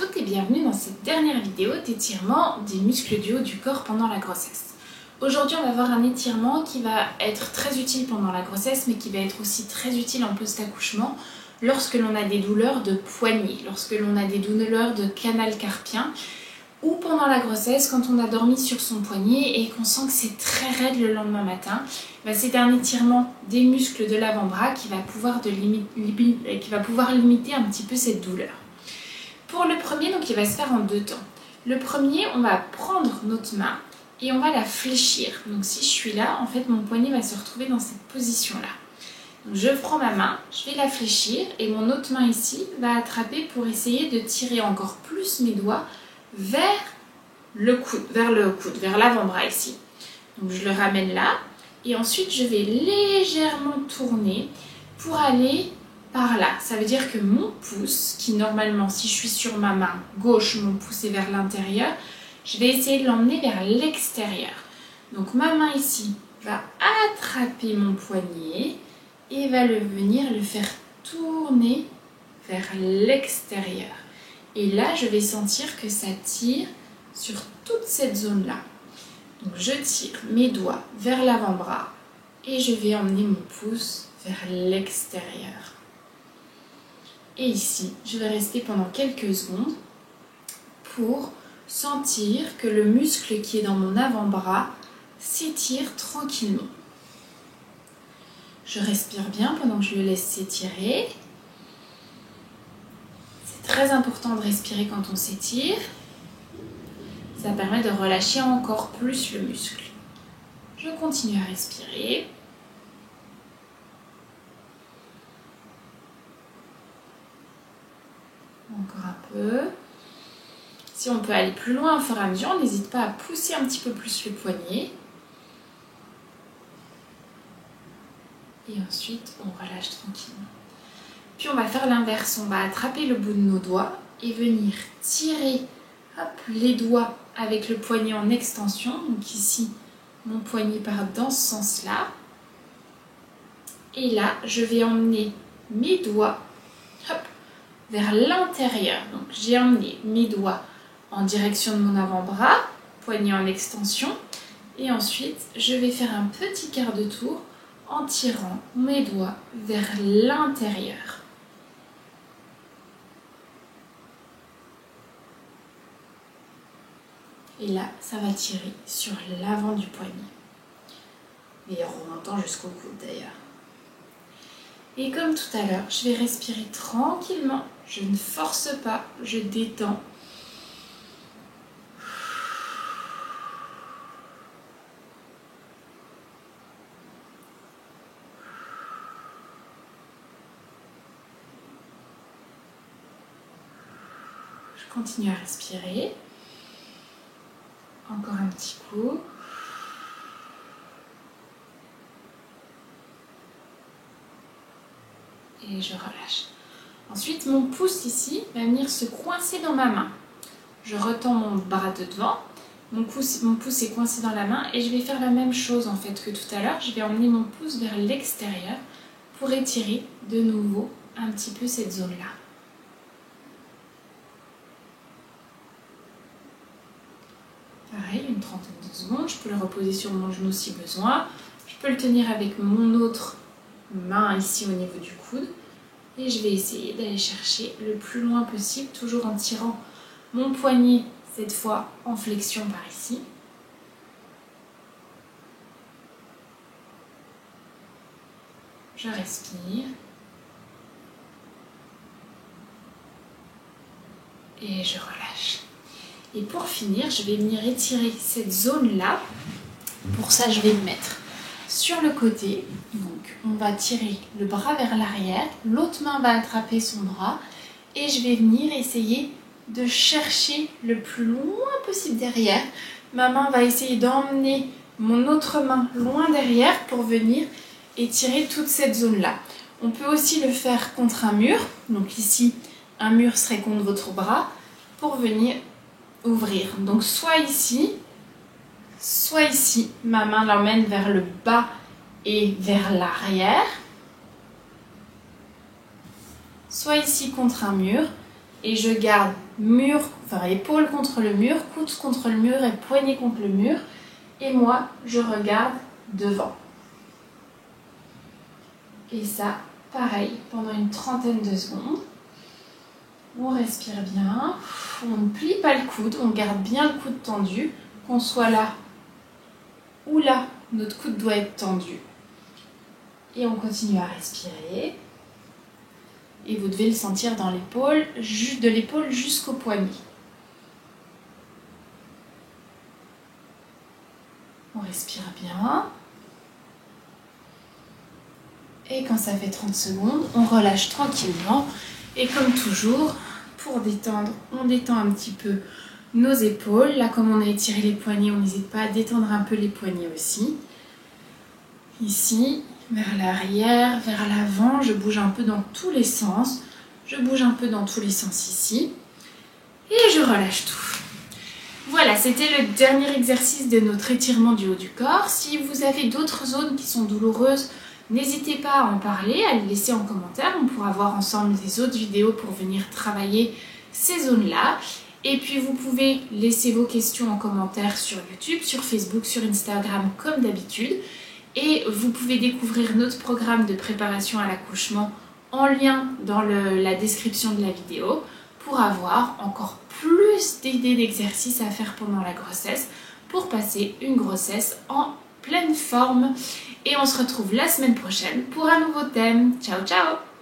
toutes et bienvenue dans cette dernière vidéo d'étirement des muscles du haut du corps pendant la grossesse. Aujourd'hui, on va voir un étirement qui va être très utile pendant la grossesse, mais qui va être aussi très utile en post-accouchement lorsque l'on a des douleurs de poignet, lorsque l'on a des douleurs de canal carpien, ou pendant la grossesse quand on a dormi sur son poignet et qu'on sent que c'est très raide le lendemain matin. C'est un étirement des muscles de l'avant-bras qui va pouvoir limiter un petit peu cette douleur. Pour le premier, donc, il va se faire en deux temps. Le premier, on va prendre notre main et on va la fléchir. Donc si je suis là, en fait mon poignet va se retrouver dans cette position-là. Je prends ma main, je vais la fléchir et mon autre main ici va attraper pour essayer de tirer encore plus mes doigts vers le coude, vers l'avant-bras ici. Donc je le ramène là et ensuite je vais légèrement tourner pour aller par là. Ça veut dire que mon pouce, qui normalement si je suis sur ma main gauche, mon pouce est vers l'intérieur, je vais essayer de l'emmener vers l'extérieur. Donc ma main ici va attraper mon poignet et va venir le faire tourner vers l'extérieur. Et là, je vais sentir que ça tire sur toute cette zone-là. Donc je tire mes doigts vers l'avant-bras et je vais emmener mon pouce vers l'extérieur. Et ici, je vais rester pendant quelques secondes pour sentir que le muscle qui est dans mon avant-bras s'étire tranquillement. Je respire bien pendant que je le laisse s'étirer. C'est très important de respirer quand on s'étire. Ça permet de relâcher encore plus le muscle. Je continue à respirer. Encore un peu. Si on peut aller plus loin au fur et à mesure, on n'hésite pas à pousser un petit peu plus le poignet. Et ensuite, on relâche tranquillement. Puis on va faire l'inverse. On va attraper le bout de nos doigts et venir tirer les doigts avec le poignet en extension. Donc ici, mon poignet part dans ce sens-là. Et là, je vais emmener mes doigts vers l'intérieur. Donc j'ai emmené mes doigts en direction de mon avant-bras, poignet en extension. Et ensuite, je vais faire un petit quart de tour en tirant mes doigts vers l'intérieur. Et là, ça va tirer sur l'avant du poignet. Et en remontant jusqu'au coude d'ailleurs. Et comme tout à l'heure, je vais respirer tranquillement. Je ne force pas, je détends. Je continue à respirer. Encore un petit coup. Et je relâche. Ensuite, mon pouce ici va venir se coincer dans ma main. Je retends mon bras de devant. Mon pouce est coincé dans la main et je vais faire la même chose en fait que tout à l'heure. Je vais emmener mon pouce vers l'extérieur pour étirer de nouveau un petit peu cette zone-là. Pareil, une trentaine de secondes. Je peux le reposer sur mon genou si besoin. Je peux le tenir avec mon autre main ici au niveau du coude. Et je vais essayer d'aller chercher le plus loin possible, toujours en tirant mon poignet, cette fois en flexion par ici. Je respire. Et je relâche. Et pour finir, je vais venir étirer cette zone-là. Pour ça, je vais me mettre sur le côté. Donc, on va tirer le bras vers l'arrière. L'autre main va attraper son bras. Et je vais venir essayer de chercher le plus loin possible derrière. Ma main va essayer d'emmener mon autre main loin derrière pour venir étirer toute cette zone-là. On peut aussi le faire contre un mur. Donc ici, un mur serait contre votre bras pour venir ouvrir. Donc soit ici, ma main l'emmène vers le bas et vers l'arrière. Soit ici contre un mur et je garde épaule contre le mur, coude contre le mur et poignet contre le mur. Et moi, je regarde devant. Et ça, pareil, pendant une trentaine de secondes. On respire bien, on ne plie pas le coude, on garde bien le coude tendu, qu'on soit là ou là, notre coude doit être tendu. Et on continue à respirer. Et vous devez le sentir dans l'épaule, de l'épaule jusqu'au poignet. On respire bien. Et quand ça fait 30 secondes, on relâche tranquillement. Et comme toujours, pour détendre, on détend un petit peu nos épaules. Là, comme on a étiré les poignets, on n'hésite pas à détendre un peu les poignets aussi. Ici, vers l'arrière, vers l'avant, je bouge un peu dans tous les sens. Je bouge un peu dans tous les sens ici. Et je relâche tout. Voilà, c'était le dernier exercice de notre étirement du haut du corps. Si vous avez d'autres zones qui sont douloureuses, n'hésitez pas à en parler, à les laisser en commentaire. On pourra voir ensemble des autres vidéos pour venir travailler ces zones-là. Et puis vous pouvez laisser vos questions en commentaire sur YouTube, sur Facebook, sur Instagram comme d'habitude. Et vous pouvez découvrir notre programme de préparation à l'accouchement en lien dans la description de la vidéo pour avoir encore plus d'idées d'exercices à faire pendant la grossesse pour passer une grossesse en pleine forme. Et on se retrouve la semaine prochaine pour un nouveau thème. Ciao, ciao!